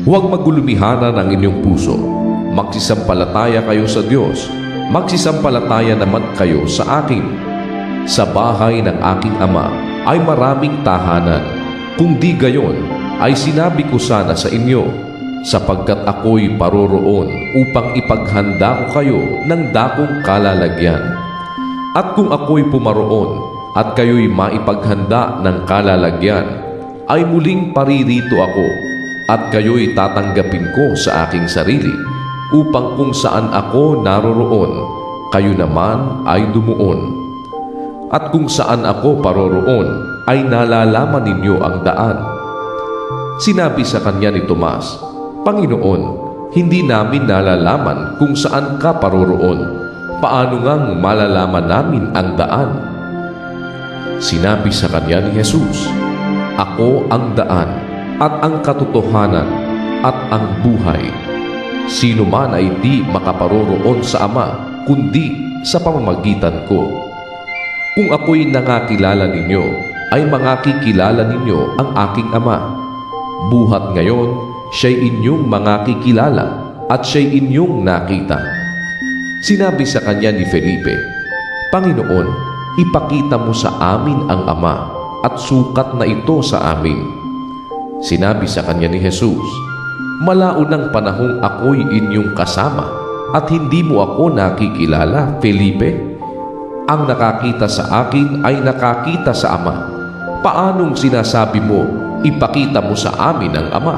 Huwag magulumihanan ang inyong puso. Magsisampalataya kayo sa Diyos. Magsisampalataya naman kayo sa akin. Sa bahay ng aking Ama ay maraming tahanan. Kung di gayon, ay sinabi ko sana sa inyo, sapagkat ako'y paroroon upang ipaghanda ko kayo ng dakong kalalagyan. At kung ako'y pumaroon at kayo'y maipaghanda ng kalalagyan, ay muling paririto ako at kayo'y tatanggapin ko sa aking sarili, upang kung saan ako naroroon, kayo naman ay dumuon. At kung saan ako paroroon, ay nalalaman ninyo ang daan. Sinabi sa kanya ni Tomas, Panginoon, hindi namin nalalaman kung saan ka paroroon. Paano ngang malalaman namin ang daan? Sinabi sa kanya ni Jesus, Ako ang daan, at ang katotohanan, at ang buhay. Sino man ay di makaparoroon sa Ama, kundi sa pamamagitan ko. Kung ako'y nangakilala ninyo, ay mangakikilala ninyo ang aking Ama. Buhat ngayon, siya'y inyong mangakikilala at siya'y inyong nakita. Sinabi sa kanya ni Felipe, Panginoon, ipakita mo sa amin ang Ama, at sukat na ito sa amin. Sinabi sa kanya ni Jesus, Malaon ng panahong ako'y inyong kasama, at hindi mo ako nakikilala, Felipe? Ang nakakita sa akin ay nakakita sa Ama. Paanong sinasabi mo, ipakita mo sa amin ang Ama?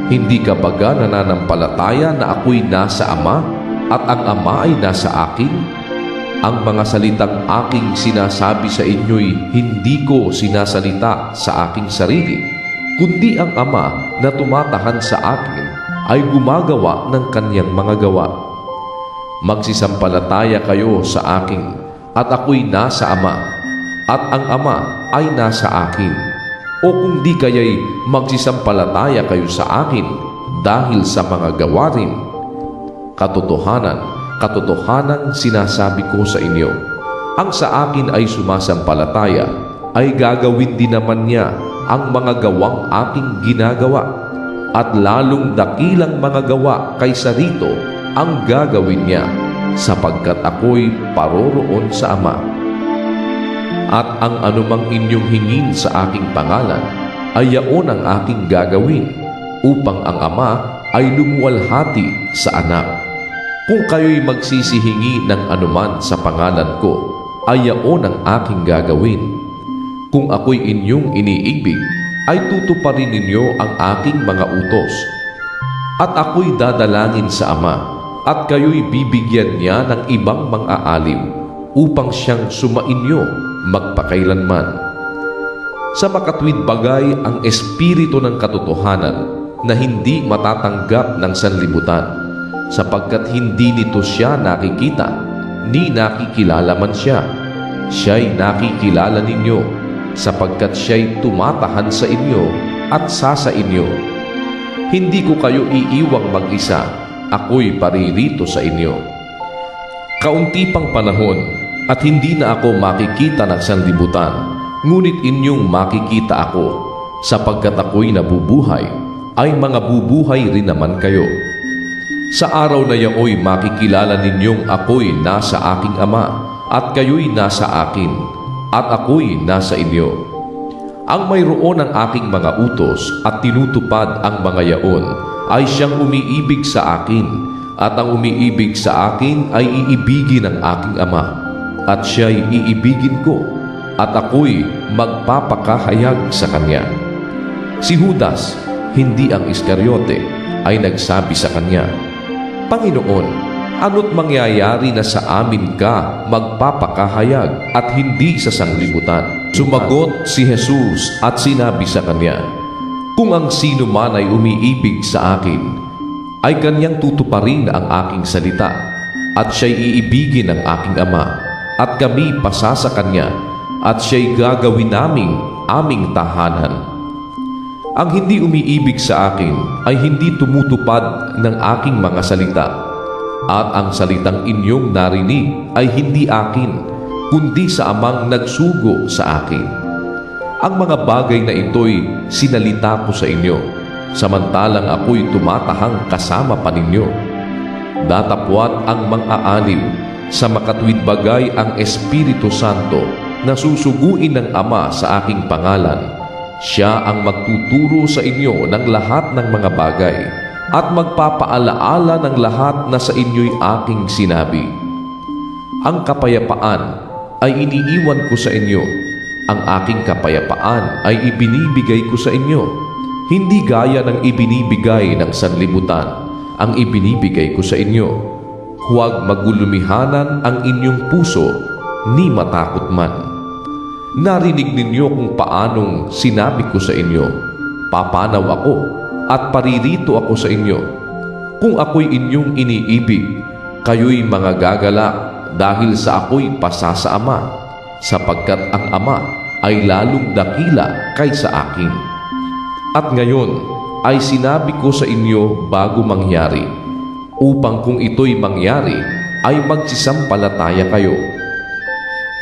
Hindi ka baga nananampalataya na ako'y nasa Ama at ang Ama ay nasa akin? Ang mga salitang aking sinasabi sa inyo'y hindi ko sinasalita sa aking sarili, kundi ang Ama na tumatahan sa akin ay gumagawa ng kanyang mga gawa. Magsisampalataya kayo sa akin, at ako'y nasa Ama, at ang Ama ay nasa akin. O kung di kaya'y magsisampalataya kayo sa akin dahil sa mga gawa rin. Katotohanan sinasabi ko sa inyo, ang sa akin ay sumasampalataya, ay gagawin din naman niya ang mga gawang aking ginagawa, at lalong dakilang mga gawa kaysa rito ang gagawin niya, sapagkat ako'y paroroon sa Ama. At ang anumang inyong hingin sa aking pangalan, ay yaon ang aking gagawin, upang ang Ama ay lumuwalhati sa Anak. Kung kayo'y magsisihingi ng anuman sa pangalan ko, ay yaon ang aking gagawin. Kung ako'y inyong iniibig, ay tutuparin ninyo ang aking mga utos. At ako'y dadalangin sa Ama, at kayo'y bibigyan niya ng ibang mang-aalim, upang siyang sumainyo magpakailanman. Sa makatwid bagay ang Espiritu ng katotohanan, na hindi matatanggap ng sanlibutan, sapagkat hindi nito siya nakikita, ni nakikilala man siya. Siya'y nakikilala ninyo, sapagkat siya'y tumatahan sa inyo at sasa inyo. Hindi ko kayo iiwang mag-isa, ako'y paririto sa inyo. Kaunti pang panahon, at hindi na ako makikita ng sanlibutan, ngunit inyong makikita ako, sapagkat ako'y nabubuhay, ay mga bubuhay rin naman kayo. Sa araw na yaoy makikilala ninyong ako'y nasa aking Ama, at kayo'y nasa akin, at ako'y nasa inyo. Ang mayroon ng aking mga utos at tinutupad ang mga yaon, ay siyang umiibig sa akin, at ang umiibig sa akin ay iibigin ng aking Ama, at siya'y iibigin ko, at ako'y magpapakahayag sa kanya. Si Judas, hindi ang Iscariote, ay nagsabi sa kanya, Panginoon, ano't mangyayari na sa amin ka magpapakahayag at hindi sa sanglibutan? Sumagot si Jesus at sinabi sa kanya, Kung ang sino man ay umiibig sa akin, ay kanyang tutuparin ang aking salita, at siya'y iibigin ng aking Ama, at kami pasasa kanya, at siya'y gagawin aming tahanan. Ang hindi umiibig sa akin ay hindi tumutupad ng aking mga salita, at ang salitang inyong narinig ay hindi akin, kundi sa Amang nagsugo sa akin. Ang mga bagay na ito'y sinalita ko sa inyo, samantalang ako'y tumatahang kasama pa ninyo. Datapwat ang mang-aaliw, sa makatwid bagay ang Espiritu Santo na susuguin ng Ama sa aking pangalan. Siya ang magtuturo sa inyo ng lahat ng mga bagay at magpapaalaala ng lahat na sa inyo'y aking sinabi. Ang kapayapaan ay iniiwan ko sa inyo. Ang aking kapayapaan ay ibinibigay ko sa inyo. Hindi gaya ng ibinibigay ng sanlibutan ang ibinibigay ko sa inyo. Huwag magulumihanan ang inyong puso, ni matakot man. Narinig ninyo kung paanong sinabi ko sa inyo, papanaw ako at paririto ako sa inyo. Kung ako'y inyong iniibig, kayo'y mga gagalak dahil sa ako'y pasa sa Ama, sapagkat ang Ama ay lalong dakila kaysa akin. At ngayon ay sinabi ko sa inyo bago mangyari, upang kung ito'y mangyari ay magsisampalataya kayo.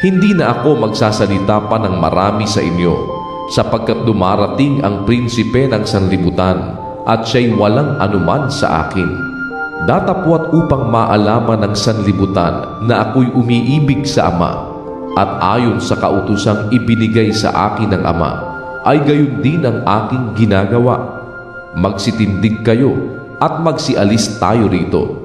Hindi na ako magsasalita pa ng marami sa inyo, sapagkat dumarating ang prinsipe ng sanlibutan at siya'y walang anuman sa akin. Datapwat upang maalaman ng sanlibutan na ako'y umiibig sa Ama, at ayon sa kautosang ibinigay sa akin ng Ama, ay gayon din ang aking ginagawa. Magsitindig kayo at magsialis tayo rito.